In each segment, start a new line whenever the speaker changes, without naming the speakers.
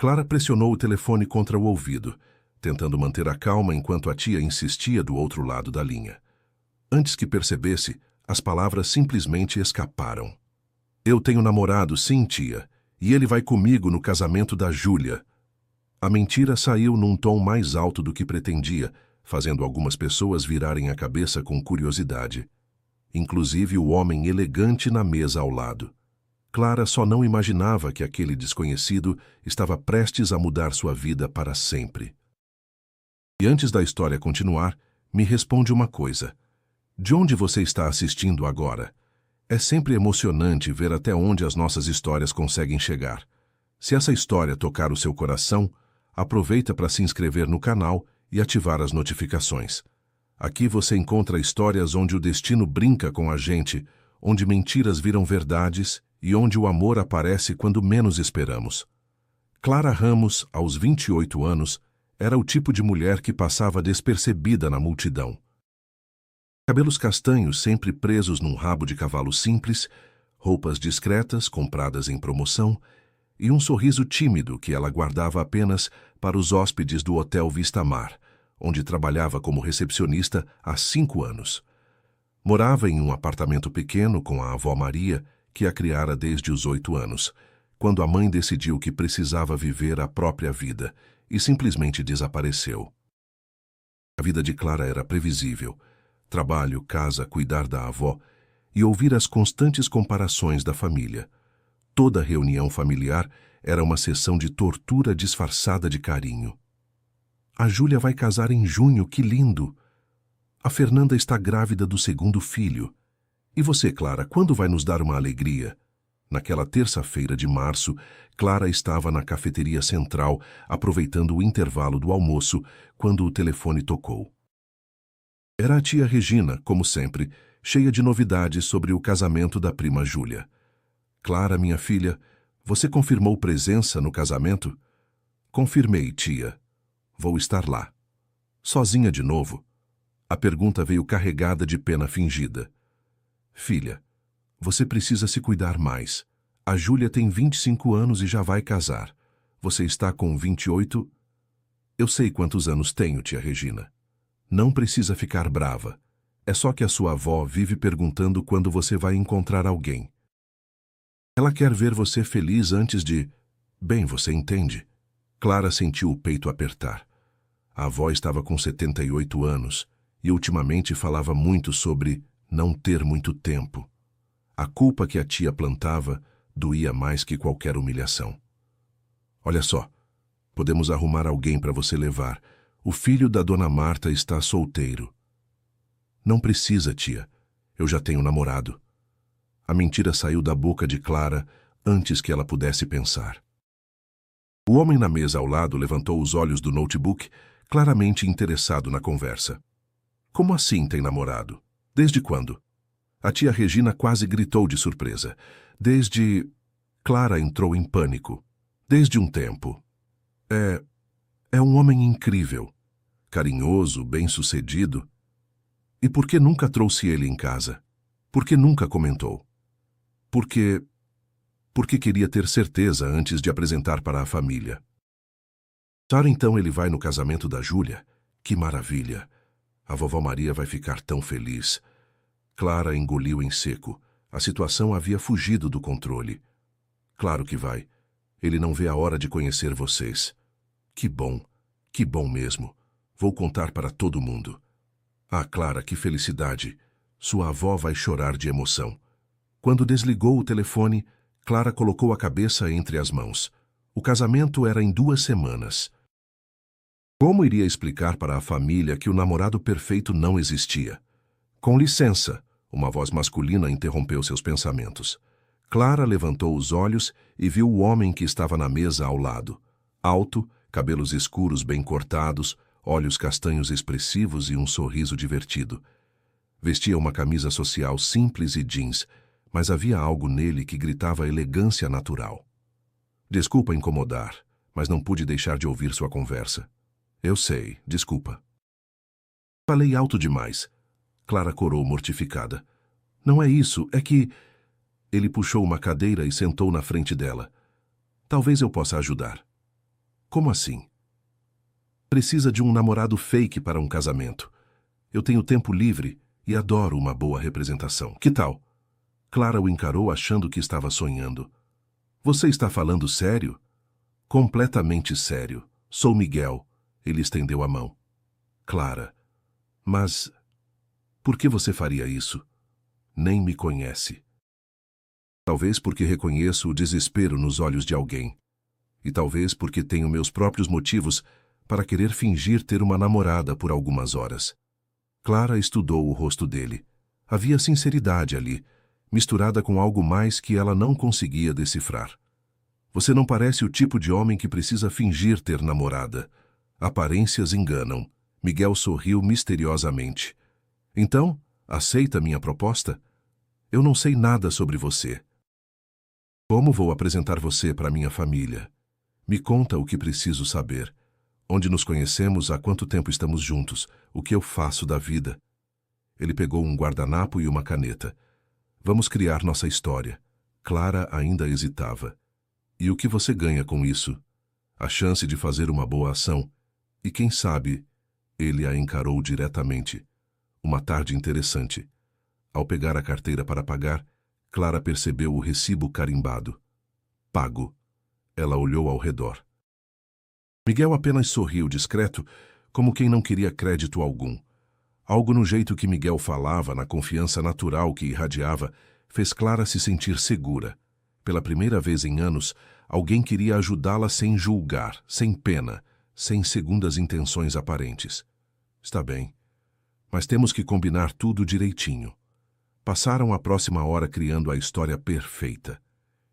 Clara pressionou o telefone contra o ouvido, tentando manter a calma enquanto a tia insistia do outro lado da linha. Antes que percebesse, as palavras simplesmente escaparam. Eu tenho namorado, sim, tia, e ele vai comigo no casamento da Júlia. A mentira saiu num tom mais alto do que pretendia, fazendo algumas pessoas virarem a cabeça com curiosidade. Inclusive o homem elegante na mesa ao lado. Clara só não imaginava que aquele desconhecido estava prestes a mudar sua vida para sempre. E antes da história continuar, me responde uma coisa. De onde você está assistindo agora? É sempre emocionante ver até onde as nossas histórias conseguem chegar. Se essa história tocar o seu coração, aproveita para se inscrever no canal e ativar as notificações. Aqui você encontra histórias onde o destino brinca com a gente, onde mentiras viram verdades e onde o amor aparece quando menos esperamos. Clara Ramos, aos 28 anos, era o tipo de mulher que passava despercebida na multidão. Cabelos castanhos sempre presos num rabo de cavalo simples, roupas discretas compradas em promoção e um sorriso tímido que ela guardava apenas para os hóspedes do Hotel Vista Mar, onde trabalhava como recepcionista há 5 anos. Morava em um apartamento pequeno com a avó Maria, que a criara desde os 8 anos, quando a mãe decidiu que precisava viver a própria vida e simplesmente desapareceu. A vida de Clara era previsível. Trabalho, casa, cuidar da avó e ouvir as constantes comparações da família. Toda reunião familiar era uma sessão de tortura disfarçada de carinho. A Júlia vai casar em junho, que lindo! A Fernanda está grávida do 2º filho. E você, Clara, quando vai nos dar uma alegria? Naquela terça-feira de março, Clara estava na cafeteria central, aproveitando o intervalo do almoço, quando o telefone tocou. Era a tia Regina, como sempre, cheia de novidades sobre o casamento da prima Júlia. Clara, minha filha, você confirmou presença no casamento? Confirmei, tia. Vou estar lá. Sozinha de novo? A pergunta veio carregada de pena fingida. Filha, você precisa se cuidar mais. A Júlia tem 25 anos e já vai casar. Você está com 28? Eu sei quantos anos tenho, tia Regina. Não precisa ficar brava. É só que a sua avó vive perguntando quando você vai encontrar alguém. Ela quer ver você feliz antes de... Bem, você entende. Clara sentiu o peito apertar. A avó estava com 78 anos e ultimamente falava muito sobre não ter muito tempo. A culpa que a tia plantava doía mais que qualquer humilhação. Olha só, podemos arrumar alguém para você levar. O filho da dona Marta está solteiro. Não precisa, tia. Eu já tenho namorado. A mentira saiu da boca de Clara antes que ela pudesse pensar. O homem na mesa ao lado levantou os olhos do notebook, claramente interessado na conversa. Como assim tem namorado? Desde quando? A tia Regina quase gritou de surpresa. Desde... Clara entrou em pânico. Desde um tempo. É um homem incrível, carinhoso, bem-sucedido. E por que nunca trouxe ele em casa? Por que nunca comentou? Porque queria ter certeza antes de apresentar para a família. Sara, então ele vai no casamento da Júlia? Que maravilha! A vovó Maria vai ficar tão feliz. Clara engoliu em seco. A situação havia fugido do controle. Claro que vai. Ele não vê a hora de conhecer vocês. Que bom mesmo. Vou contar para todo mundo. Ah, Clara, que felicidade. Sua avó vai chorar de emoção. Quando desligou o telefone, Clara colocou a cabeça entre as mãos. O casamento era em 2 semanas. Como iria explicar para a família que o namorado perfeito não existia? Com licença, uma voz masculina interrompeu seus pensamentos. Clara levantou os olhos e viu o homem que estava na mesa ao lado. Alto, cabelos escuros bem cortados, olhos castanhos expressivos e um sorriso divertido. Vestia uma camisa social simples e jeans, mas havia algo nele que gritava elegância natural. Desculpa incomodar, mas não pude deixar de ouvir sua conversa. Eu sei, desculpa. Falei alto demais. Clara corou mortificada. Não é isso, é que... Ele puxou uma cadeira e sentou na frente dela. Talvez eu possa ajudar. Como assim? Precisa de um namorado fake para um casamento. Eu tenho tempo livre e adoro uma boa representação. Que tal? Clara o encarou achando que estava sonhando. Você está falando sério? Completamente sério. Sou Miguel. Ele estendeu a mão. Clara. Mas por que você faria isso? Nem me conhece. Talvez porque reconheço o desespero nos olhos de alguém. E talvez porque tenho meus próprios motivos para querer fingir ter uma namorada por algumas horas. Clara estudou o rosto dele. Havia sinceridade ali, misturada com algo mais que ela não conseguia decifrar. Você não parece o tipo de homem que precisa fingir ter namorada. Aparências enganam. Miguel sorriu misteriosamente. Então, aceita minha proposta? Eu não sei nada sobre você. Como vou apresentar você para minha família? Me conta o que preciso saber. Onde nos conhecemos, há quanto tempo estamos juntos, o que eu faço da vida. Ele pegou um guardanapo e uma caneta. Vamos criar nossa história. Clara ainda hesitava. E o que você ganha com isso? A chance de fazer uma boa ação. E quem sabe, ele a encarou diretamente. Uma tarde interessante. Ao pegar a carteira para pagar, Clara percebeu o recibo carimbado. Pago. Ela olhou ao redor. Miguel apenas sorriu discreto, como quem não queria crédito algum. Algo no jeito que Miguel falava, na confiança natural que irradiava, fez Clara se sentir segura. Pela primeira vez em anos, alguém queria ajudá-la sem julgar, sem pena, sem segundas intenções aparentes. Está bem, mas temos que combinar tudo direitinho. Passaram a próxima hora criando a história perfeita.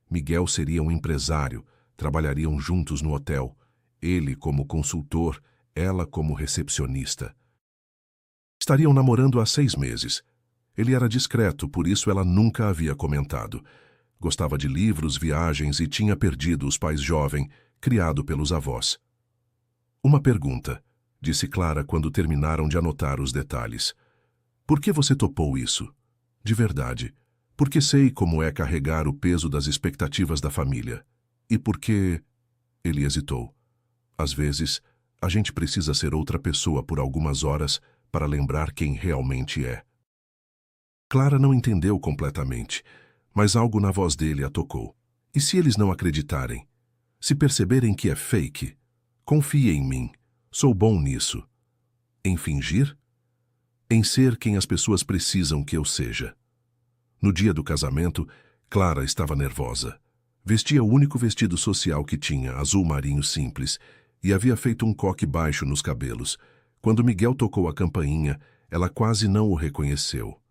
Miguel seria um empresário, trabalhariam juntos no hotel, ele como consultor, ela como recepcionista. Estariam namorando há 6 meses. Ele era discreto, por isso ela nunca havia comentado. Gostava de livros, viagens e tinha perdido os pais jovem, criado pelos avós. Uma pergunta, disse Clara quando terminaram de anotar os detalhes. Por que você topou isso? De verdade. Porque sei como é carregar o peso das expectativas da família. E porque... Ele hesitou. Às vezes, a gente precisa ser outra pessoa por algumas horas para lembrar quem realmente é. Clara não entendeu completamente, mas algo na voz dele a tocou. E se eles não acreditarem? Se perceberem que é fake? Confie em mim. Sou bom nisso. Em fingir? Em ser quem as pessoas precisam que eu seja. No dia do casamento, Clara estava nervosa. Vestia o único vestido social que tinha, azul marinho simples, e havia feito um coque baixo nos cabelos. Quando Miguel tocou a campainha, ela quase não o reconheceu.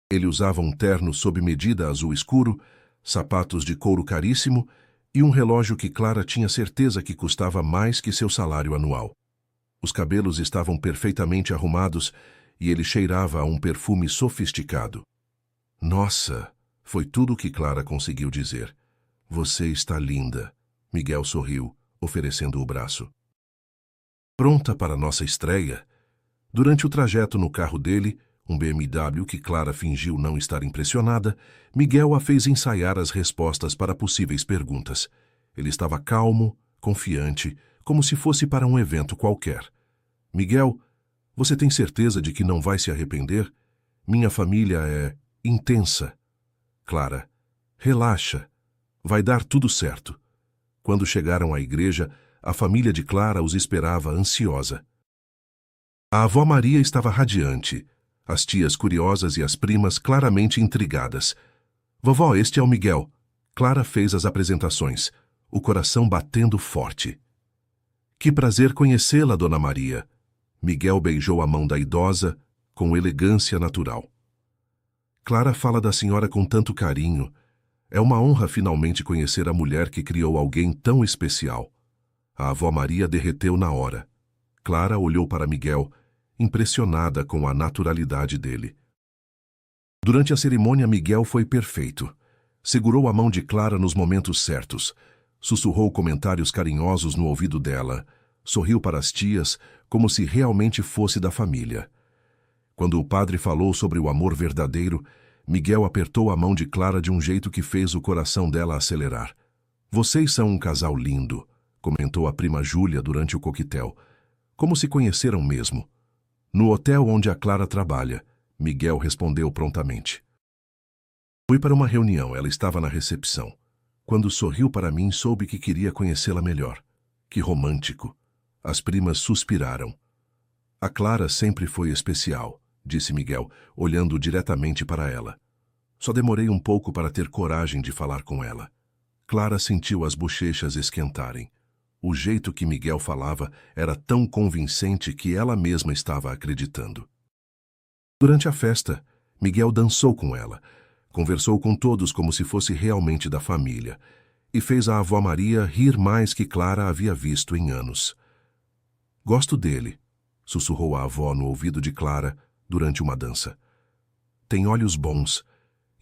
Ele usava um terno sob medida azul escuro, sapatos de couro caríssimo e um relógio que Clara tinha certeza que custava mais que seu salário anual. Os cabelos estavam perfeitamente arrumados e ele cheirava a um perfume sofisticado. Nossa, foi tudo o que Clara conseguiu dizer. Você está linda. Miguel sorriu, oferecendo o braço. Pronta para nossa estreia? Durante o trajeto no carro dele, um BMW que Clara fingiu não estar impressionada, Miguel a fez ensaiar as respostas para possíveis perguntas. Ele estava calmo, confiante, como se fosse para um evento qualquer. Miguel, você tem certeza de que não vai se arrepender? Minha família é intensa. Clara, relaxa. Vai dar tudo certo. Quando chegaram à igreja, a família de Clara os esperava ansiosa. A avó Maria estava radiante, as tias curiosas e as primas claramente intrigadas. Vovó, este é o Miguel. Clara fez as apresentações, o coração batendo forte. Que prazer conhecê-la, Dona Maria. Miguel beijou a mão da idosa com elegância natural. Clara fala da senhora com tanto carinho. É uma honra finalmente conhecer a mulher que criou alguém tão especial. A avó Maria derreteu na hora. Clara olhou para Miguel, impressionada com a naturalidade dele. Durante a cerimônia, Miguel foi perfeito. Segurou a mão de Clara nos momentos certos. Sussurrou comentários carinhosos no ouvido dela. Sorriu para as tias, como se realmente fosse da família. Quando o padre falou sobre o amor verdadeiro, Miguel apertou a mão de Clara de um jeito que fez o coração dela acelerar. Vocês são um casal lindo, comentou a prima Júlia durante o coquetel. Como se conheceram mesmo. No hotel onde a Clara trabalha, Miguel respondeu prontamente. Fui para uma reunião, ela estava na recepção. Quando sorriu para mim, soube que queria conhecê-la melhor. Que romântico. As primas suspiraram. A Clara sempre foi especial, disse Miguel, olhando diretamente para ela. Só demorei um pouco para ter coragem de falar com ela. Clara sentiu as bochechas esquentarem. O jeito que Miguel falava era tão convincente que ela mesma estava acreditando. Durante a festa, Miguel dançou com ela, conversou com todos como se fosse realmente da família, e fez a avó Maria rir mais que Clara havia visto em anos. Gosto dele, sussurrou a avó no ouvido de Clara durante uma dança. Tem olhos bons,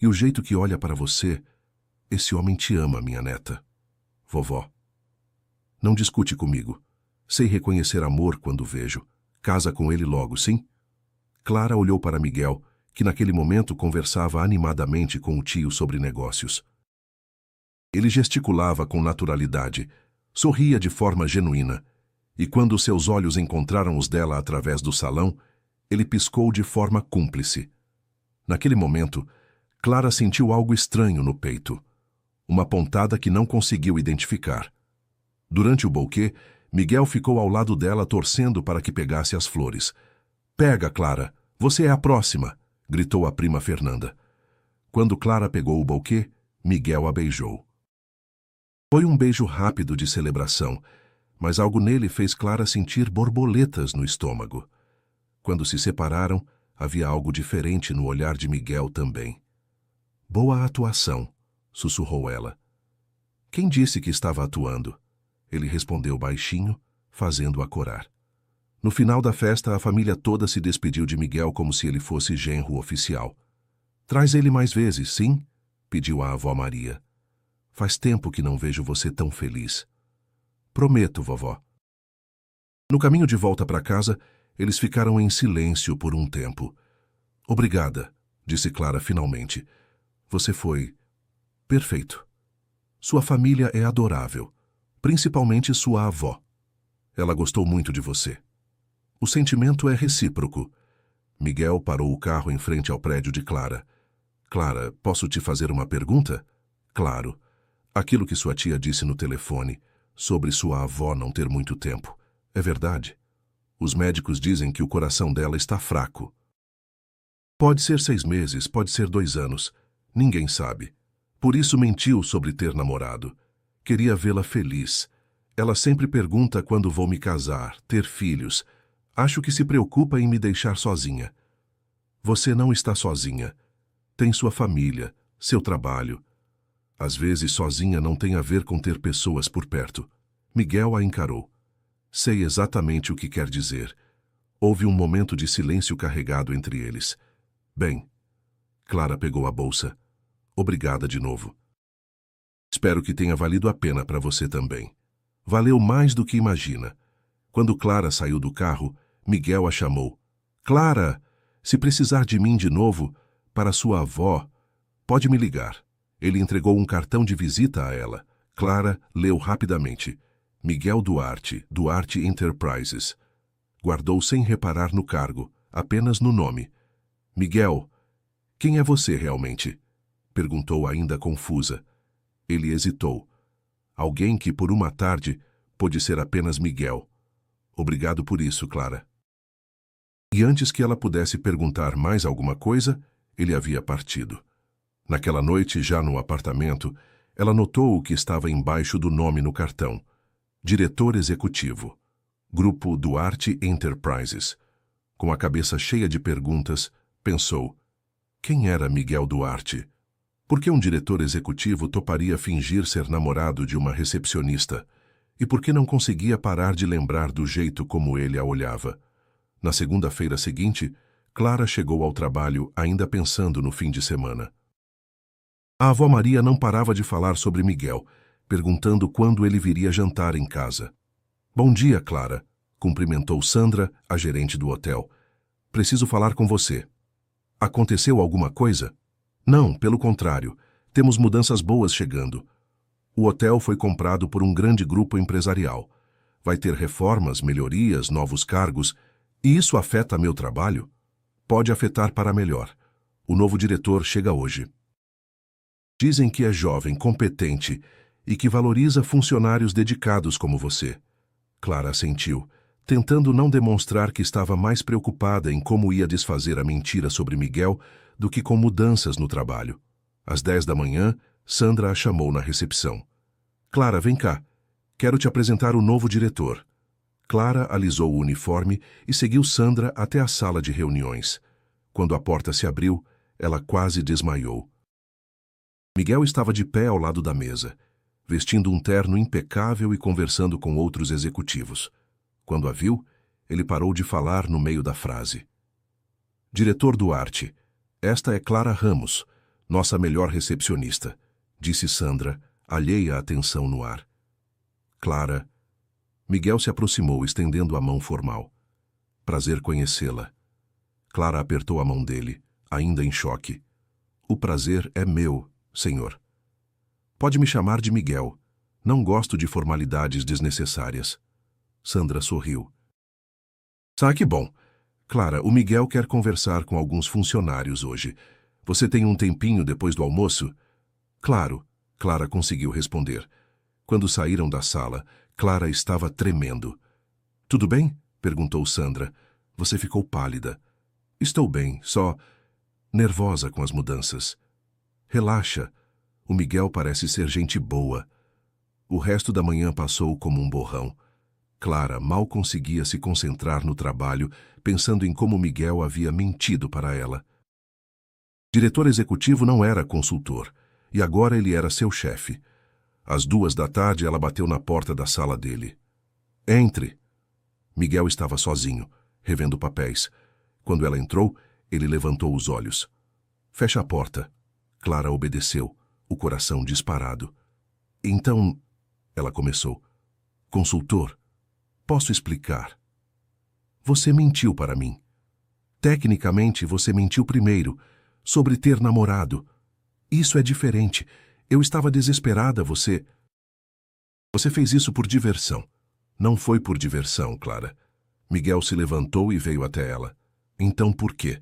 e o jeito que olha para você, esse homem te ama, minha neta. Vovó. Não discute comigo. Sei reconhecer amor quando vejo. Casa com ele logo, sim? Clara olhou para Miguel, que naquele momento conversava animadamente com o tio sobre negócios. Ele gesticulava com naturalidade, sorria de forma genuína, e quando seus olhos encontraram os dela através do salão, ele piscou de forma cúmplice. Naquele momento, Clara sentiu algo estranho no peito, uma pontada que não conseguiu identificar. Durante o buquê, Miguel ficou ao lado dela torcendo para que pegasse as flores. Pega, Clara, você é a próxima, gritou a prima Fernanda. Quando Clara pegou o buquê, Miguel a beijou. Foi um beijo rápido de celebração, mas algo nele fez Clara sentir borboletas no estômago. Quando se separaram, havia algo diferente no olhar de Miguel também. Boa atuação, sussurrou ela. Quem disse que estava atuando? Ele respondeu baixinho, fazendo-a corar. No final da festa, a família toda se despediu de Miguel como se ele fosse genro oficial. Traz ele mais vezes, sim? Pediu a avó Maria. Faz tempo que não vejo você tão feliz. Prometo, vovó. No caminho de volta para casa, eles ficaram em silêncio por um tempo. Obrigada, disse Clara finalmente. Você foi perfeito. Sua família é adorável. Principalmente sua avó. Ela gostou muito de você. O sentimento é recíproco. Miguel parou o carro em frente ao prédio de Clara. Clara, posso te fazer uma pergunta? Claro. Aquilo que sua tia disse no telefone, sobre sua avó não ter muito tempo, é verdade? Os médicos dizem que o coração dela está fraco. Pode ser 6 meses, pode ser 2 anos. Ninguém sabe. Por isso mentiu sobre ter namorado. Queria vê-la feliz. Ela sempre pergunta quando vou me casar, ter filhos. Acho que se preocupa em me deixar sozinha. Você não está sozinha. Tem sua família, seu trabalho. Às vezes, sozinha não tem a ver com ter pessoas por perto. Miguel a encarou. Sei exatamente o que quer dizer. Houve um momento de silêncio carregado entre eles. Bem, Clara pegou a bolsa. Obrigada de novo. Espero que tenha valido a pena para você também. Valeu mais do que imagina. Quando Clara saiu do carro, Miguel a chamou. Clara, se precisar de mim de novo, para sua avó, pode me ligar. Ele entregou um cartão de visita a ela. Clara leu rapidamente. Miguel Duarte, Duarte Enterprises. Guardou sem reparar no cargo, apenas no nome. Miguel, quem é você realmente? Perguntou ainda confusa. Ele hesitou. Alguém que por uma tarde pôde ser apenas Miguel. Obrigado por isso, Clara. E antes que ela pudesse perguntar mais alguma coisa, ele havia partido. Naquela noite, já no apartamento, ela notou o que estava embaixo do nome no cartão. Diretor Executivo. Grupo Duarte Enterprises. Com a cabeça cheia de perguntas, pensou: quem era Miguel Duarte? Por que um diretor executivo toparia fingir ser namorado de uma recepcionista? E por que não conseguia parar de lembrar do jeito como ele a olhava? Na segunda-feira seguinte, Clara chegou ao trabalho ainda pensando no fim de semana. A avó Maria não parava de falar sobre Miguel, perguntando quando ele viria jantar em casa. Bom dia, Clara, cumprimentou Sandra, a gerente do hotel. Preciso falar com você. Aconteceu alguma coisa? Não, pelo contrário. Temos mudanças boas chegando. O hotel foi comprado por um grande grupo empresarial. Vai ter reformas, melhorias, novos cargos. E isso afeta meu trabalho? Pode afetar para melhor. O novo diretor chega hoje. Dizem que é jovem, competente e que valoriza funcionários dedicados como você. Clara assentiu, tentando não demonstrar que estava mais preocupada em como ia desfazer a mentira sobre Miguel do que com mudanças no trabalho. Às 10 da manhã, Sandra a chamou na recepção. Clara, vem cá. Quero te apresentar o novo diretor. Clara alisou o uniforme e seguiu Sandra até a sala de reuniões. Quando a porta se abriu, ela quase desmaiou. Miguel estava de pé ao lado da mesa, vestindo um terno impecável e conversando com outros executivos. Quando a viu, ele parou de falar no meio da frase. Diretor Duarte, esta é Clara Ramos, nossa melhor recepcionista, disse Sandra, alheia à tensão no ar. Clara. Miguel se aproximou, estendendo a mão formal. Prazer conhecê-la. Clara apertou a mão dele, ainda em choque. O prazer é meu, senhor. Pode me chamar de Miguel. Não gosto de formalidades desnecessárias. Sandra sorriu. Que bom. Clara, o Miguel quer conversar com alguns funcionários hoje. Você tem um tempinho depois do almoço? Claro, Clara conseguiu responder. Quando saíram da sala, Clara estava tremendo. Tudo bem? Perguntou Sandra. Você ficou pálida. Estou bem, só nervosa com as mudanças. Relaxa. O Miguel parece ser gente boa. O resto da manhã passou como um borrão. Clara mal conseguia se concentrar no trabalho, pensando em como Miguel havia mentido para ela. Diretor executivo não era consultor, e agora ele era seu chefe. Às 2 da tarde, ela bateu na porta da sala dele. Entre. Miguel estava sozinho, revendo papéis. Quando ela entrou, ele levantou os olhos. Fecha a porta. Clara obedeceu, o coração disparado. Então, ela começou. Consultor, posso explicar? Você mentiu para mim. Tecnicamente, você mentiu primeiro, sobre ter namorado. Isso é diferente. Eu estava desesperada, você... Você fez isso por diversão. Não foi por diversão, Clara. Miguel se levantou e veio até ela. Então por quê?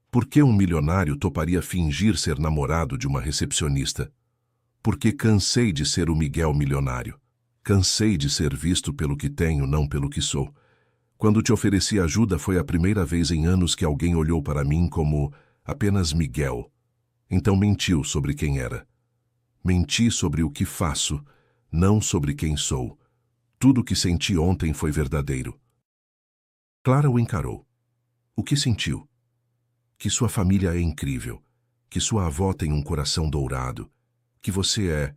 Por que um milionário toparia fingir ser namorado de uma recepcionista? Porque cansei de ser o Miguel milionário. Cansei de ser visto pelo que tenho, não pelo que sou. Quando te ofereci ajuda, foi a primeira vez em anos que alguém olhou para mim como apenas Miguel. Então mentiu sobre quem era. Menti sobre o que faço, não sobre quem sou. Tudo o que senti ontem foi verdadeiro. Clara o encarou. O que sentiu? Que sua família é incrível, que sua avó tem um coração dourado, que você é...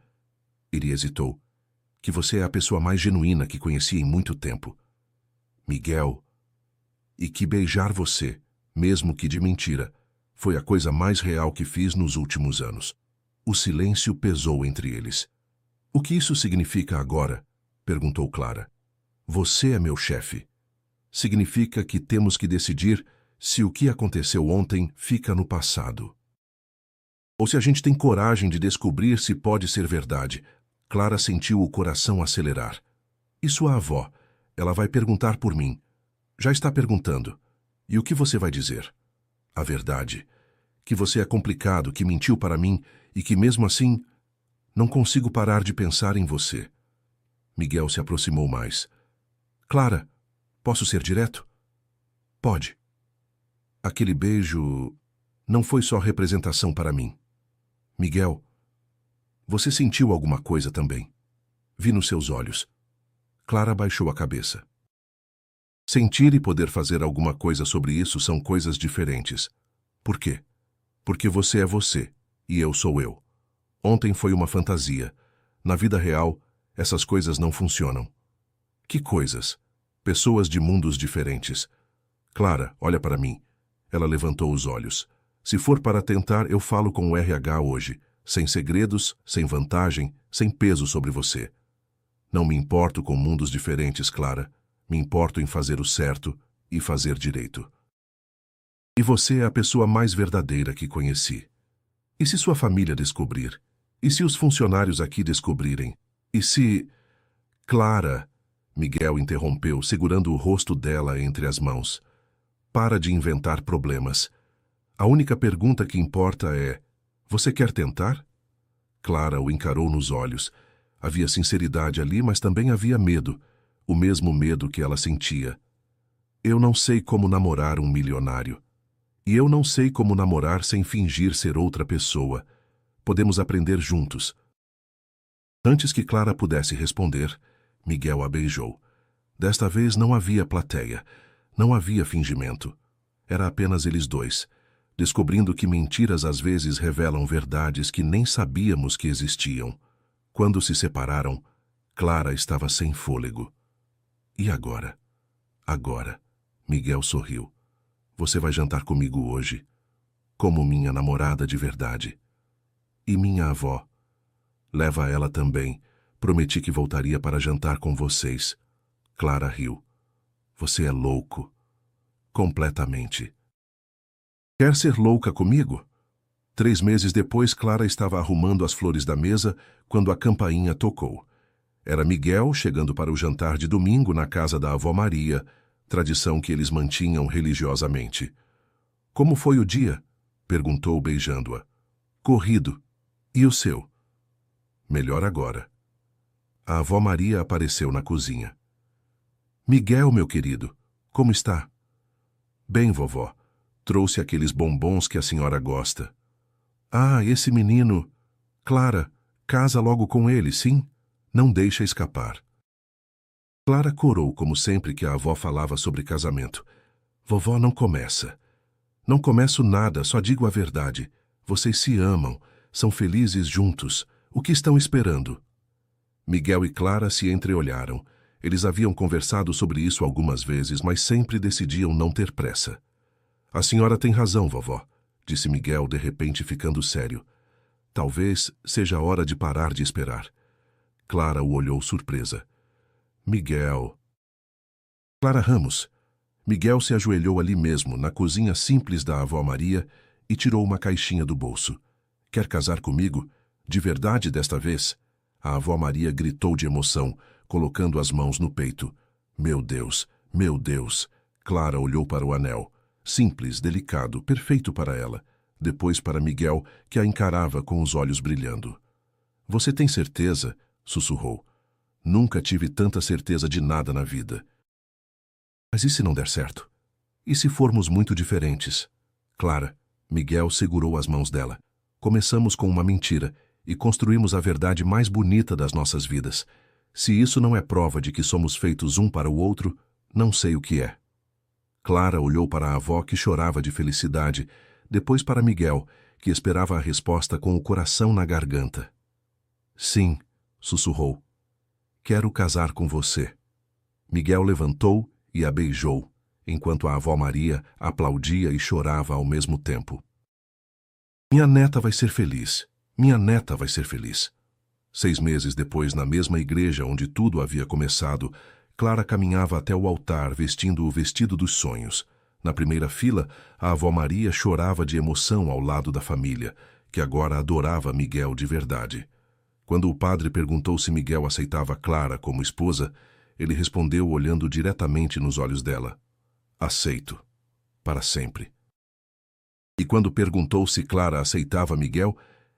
Ele hesitou. Que você é a pessoa mais genuína que conheci em muito tempo. Miguel. E que beijar você, mesmo que de mentira, foi a coisa mais real que fiz nos últimos anos. O silêncio pesou entre eles. O que isso significa agora? Perguntou Clara. Você é meu chefe. Significa que temos que decidir se o que aconteceu ontem fica no passado. Ou se a gente tem coragem de descobrir se pode ser verdade. Clara sentiu o coração acelerar. E sua avó? Ela vai perguntar por mim. Já está perguntando. E o que você vai dizer? A verdade. Que você é complicado, que mentiu para mim e que mesmo assim não consigo parar de pensar em você. Miguel se aproximou mais. Clara, posso ser direto? Pode. Aquele beijo não foi só representação para mim. Miguel, você sentiu alguma coisa também. Vi nos seus olhos. Clara baixou a cabeça. Sentir e poder fazer alguma coisa sobre isso são coisas diferentes. Por quê? Porque você é você e eu sou eu. Ontem foi uma fantasia. Na vida real, essas coisas não funcionam. Que coisas? Pessoas de mundos diferentes. Clara, olha para mim. Ela levantou os olhos. Se for para tentar, eu falo com o RH hoje. Sem segredos, sem vantagem, sem peso sobre você. Não me importo com mundos diferentes, Clara. Me importo em fazer o certo e fazer direito. E você é a pessoa mais verdadeira que conheci. E se sua família descobrir? E se os funcionários aqui descobrirem? E se... Clara, Miguel interrompeu, segurando o rosto dela entre as mãos. Para de inventar problemas. A única pergunta que importa é: você quer tentar? Clara o encarou nos olhos. Havia sinceridade ali, mas também havia medo. O mesmo medo que ela sentia. Eu não sei como namorar um milionário. E eu não sei como namorar sem fingir ser outra pessoa. Podemos aprender juntos. Antes que Clara pudesse responder, Miguel a beijou. Desta vez não havia plateia. Não havia fingimento. Era apenas eles dois, descobrindo que mentiras às vezes revelam verdades que nem sabíamos que existiam. Quando se separaram, Clara estava sem fôlego. E agora? Agora, Miguel sorriu. Você vai jantar comigo hoje, como minha namorada de verdade. E minha avó. Leva ela também. Prometi que voltaria para jantar com vocês. Clara riu. Você é louco. Completamente. Quer ser louca comigo? 3 meses depois, Clara estava arrumando as flores da mesa quando a campainha tocou. Era Miguel chegando para o jantar de domingo na casa da avó Maria, tradição que eles mantinham religiosamente. Como foi o dia? Perguntou beijando-a. Corrido. E o seu? Melhor agora. A avó Maria apareceu na cozinha. Miguel, meu querido, como está? Bem, vovó. Trouxe aqueles bombons que a senhora gosta. Ah, esse menino... Clara, casa logo com ele, sim? Não deixa escapar. Clara corou como sempre que a avó falava sobre casamento. Vovó, não começa. Não começo nada, só digo a verdade. Vocês se amam, são felizes juntos. O que estão esperando? Miguel e Clara se entreolharam. Eles haviam conversado sobre isso algumas vezes, mas sempre decidiam não ter pressa. A senhora tem razão, vovó, disse Miguel, de repente ficando sério. Talvez seja a hora de parar de esperar. Clara o olhou surpresa. Miguel... Clara Ramos. Miguel se ajoelhou ali mesmo, na cozinha simples da avó Maria, e tirou uma caixinha do bolso. Quer casar comigo? De verdade desta vez? A avó Maria gritou de emoção, colocando as mãos no peito. Meu Deus, meu Deus! Clara olhou para o anel. Simples, delicado, perfeito para ela. Depois para Miguel, que a encarava com os olhos brilhando. Você tem certeza? Sussurrou. Nunca tive tanta certeza de nada na vida. Mas e se não der certo? E se formos muito diferentes? Clara, Miguel segurou as mãos dela. Começamos com uma mentira e construímos a verdade mais bonita das nossas vidas. Se isso não é prova de que somos feitos um para o outro, não sei o que é. Clara olhou para a avó, que chorava de felicidade, depois para Miguel, que esperava a resposta com o coração na garganta. Sim, sussurrou. Quero casar com você. Miguel levantou e a beijou, enquanto a avó Maria aplaudia e chorava ao mesmo tempo. Minha neta vai ser feliz. Minha neta vai ser feliz. 6 meses depois, na mesma igreja onde tudo havia começado, Clara caminhava até o altar vestindo o vestido dos sonhos. Na primeira fila, a avó Maria chorava de emoção ao lado da família, que agora adorava Miguel de verdade. Quando o padre perguntou se Miguel aceitava Clara como esposa, ele respondeu olhando diretamente nos olhos dela. Aceito. Para sempre. E quando perguntou se Clara aceitava Miguel,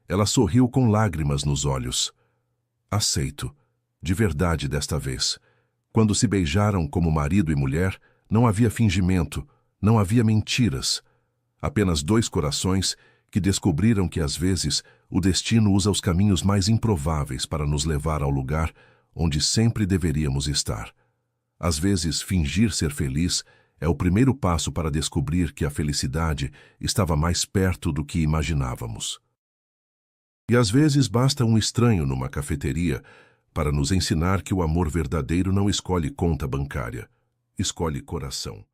ela sorriu com lágrimas nos olhos. Aceito. De verdade desta vez. Quando se beijaram como marido e mulher, não havia fingimento, não havia mentiras. Apenas 2 corações que descobriram que, às vezes, o destino usa os caminhos mais improváveis para nos levar ao lugar onde sempre deveríamos estar. Às vezes, fingir ser feliz é o primeiro passo para descobrir que a felicidade estava mais perto do que imaginávamos. E às vezes basta um estranho numa cafeteria para nos ensinar que o amor verdadeiro não escolhe conta bancária, escolhe coração.